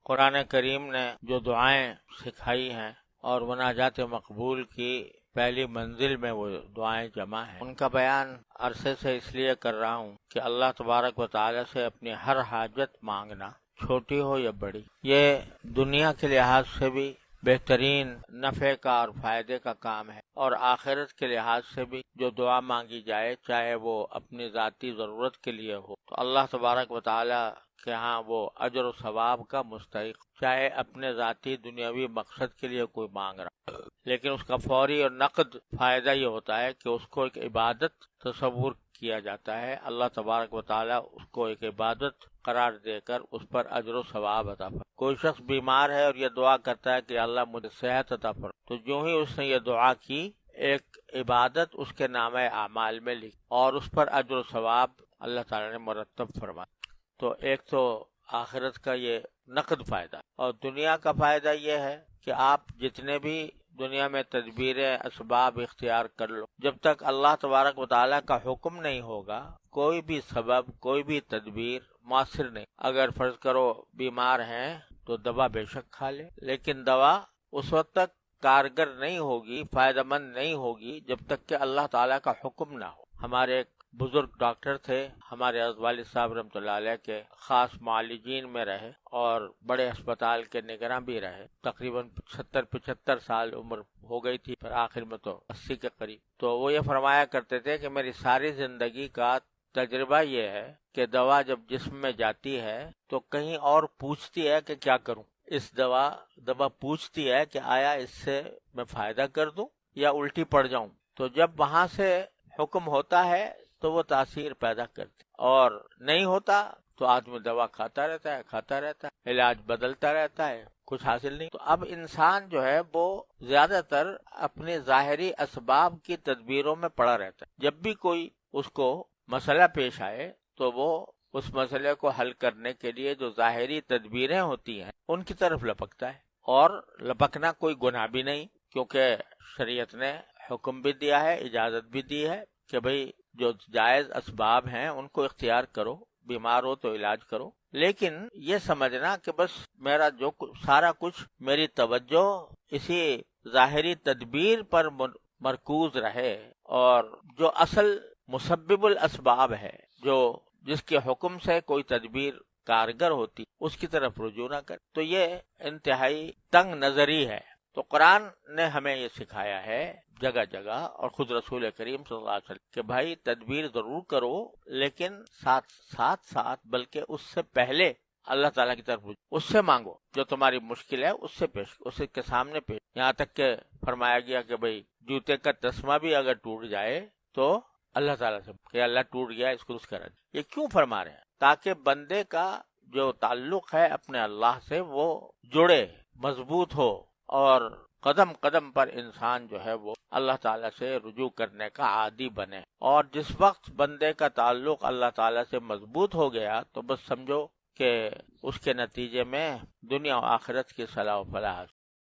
قرآن کریم نے جو دعائیں سکھائی ہیں اور مناجات مقبول کی پہلی منزل میں وہ دعائیں جمع ہیں، ان کا بیان عرصے سے اس لیے کر رہا ہوں کہ اللہ تبارک و تعالی سے اپنی ہر حاجت مانگنا، چھوٹی ہو یا بڑی، یہ دنیا کے لحاظ سے بھی بہترین نفع کا اور فائدے کا کام ہے، اور آخرت کے لحاظ سے بھی جو دعا مانگی جائے، چاہے وہ اپنی ذاتی ضرورت کے لیے ہو، تو اللہ تبارک و تعالی کہ ہاں وہ اجر و ثواب کا مستحق، چاہے اپنے ذاتی دنیاوی مقصد کے لیے کوئی مانگ رہا، لیکن اس کا فوری اور نقد فائدہ یہ ہوتا ہے کہ اس کو ایک عبادت تصور کیا جاتا ہے، اللہ تبارک و تعالی اس کو ایک عبادت قرار دے کر اس پر اجر و ثواب عطا فرمائے۔ کوئی شخص بیمار ہے اور یہ دعا کرتا ہے کہ اللہ مجھے صحت عطا فرما، تو جو ہی اس نے یہ دعا کی، ایک عبادت اس کے نامہ اعمال میں لکھی اور اس پر اجر و ثواب اللہ تعالی نے مرتب فرمایا۔ تو ایک تو آخرت کا یہ نقد فائدہ، اور دنیا کا فائدہ یہ ہے کہ آپ جتنے بھی دنیا میں تدبیریں اسباب اختیار کر لو، جب تک اللہ تبارک و تعالیٰ کا حکم نہیں ہوگا کوئی بھی سبب، کوئی بھی تدبیر مؤثر نہیں۔ اگر فرض کرو بیمار ہیں تو دوا بے شک کھا لے، لیکن دوا اس وقت تک کارگر نہیں ہوگی، فائدہ مند نہیں ہوگی جب تک کہ اللہ تعالیٰ کا حکم نہ ہو۔ ہمارے ایک بزرگ ڈاکٹر تھے، ہمارے والد صاحب رحمۃ اللہ علیہ کے خاص معالجین میں رہے اور بڑے اسپتال کے نگراں بھی رہے، تقریباً 75 سال عمر ہو گئی تھی، پھر آخر میں تو 80 کے قریب۔ تو وہ یہ فرمایا کرتے تھے کہ میری ساری زندگی کا تجربہ یہ ہے کہ دوا جب جسم میں جاتی ہے تو کہیں اور پوچھتی ہے کہ کیا کروں، اس دوا پوچھتی ہے کہ آیا اس سے میں فائدہ کر دوں یا الٹی پڑ جاؤں، تو جب وہاں سے حکم ہوتا ہے تو وہ تاثیر پیدا کرتی، اور نہیں ہوتا تو آدمی دوا کھاتا رہتا ہے، علاج بدلتا رہتا ہے، کچھ حاصل نہیں۔ تو اب انسان جو ہے وہ زیادہ تر اپنے ظاہری اسباب کی تدبیروں میں پڑا رہتا ہے، جب بھی کوئی اس کو مسئلہ پیش آئے تو وہ اس مسئلے کو حل کرنے کے لیے جو ظاہری تدبیریں ہوتی ہیں ان کی طرف لپکتا ہے، اور لپکنا کوئی گناہ بھی نہیں، کیونکہ شریعت نے حکم بھی دیا ہے، اجازت بھی دی ہے کہ بھئی جو جائز اسباب ہیں ان کو اختیار کرو، بیمار ہو تو علاج کرو، لیکن یہ سمجھنا کہ بس میرا جو سارا کچھ، میری توجہ اسی ظاہری تدبیر پر مرکوز رہے، اور جو اصل مسبب الاسباب ہے، جس کے حکم سے کوئی تدبیر کارگر ہوتی، اس کی طرف رجوع نہ کرے، تو یہ انتہائی تنگ نظری ہے۔ تو قرآن نے ہمیں یہ سکھایا ہے جگہ جگہ، اور خود رسول کریم صلی اللہ علیہ وسلم کہ بھائی تدبیر ضرور کرو، لیکن ساتھ بلکہ اس سے پہلے اللہ تعالیٰ کی طرف اس سے مانگو، جو تمہاری مشکل ہے اس کے سامنے پیش۔ یہاں تک کہ فرمایا گیا کہ بھئی جوتے کا تسمہ بھی اگر ٹوٹ جائے تو اللہ تعالیٰ سے کہ اللہ ٹوٹ گیا، اس کو درست کرا دے۔ یہ کیوں فرما رہے ہیں؟ تاکہ بندے کا جو تعلق ہے اپنے اللہ سے وہ جڑے، مضبوط ہو، اور قدم قدم پر انسان جو ہے وہ اللہ تعالیٰ سے رجوع کرنے کا عادی بنے، اور جس وقت بندے کا تعلق اللہ تعالیٰ سے مضبوط ہو گیا تو بس سمجھو کہ اس کے نتیجے میں دنیا و آخرت کی صلاح و فلاح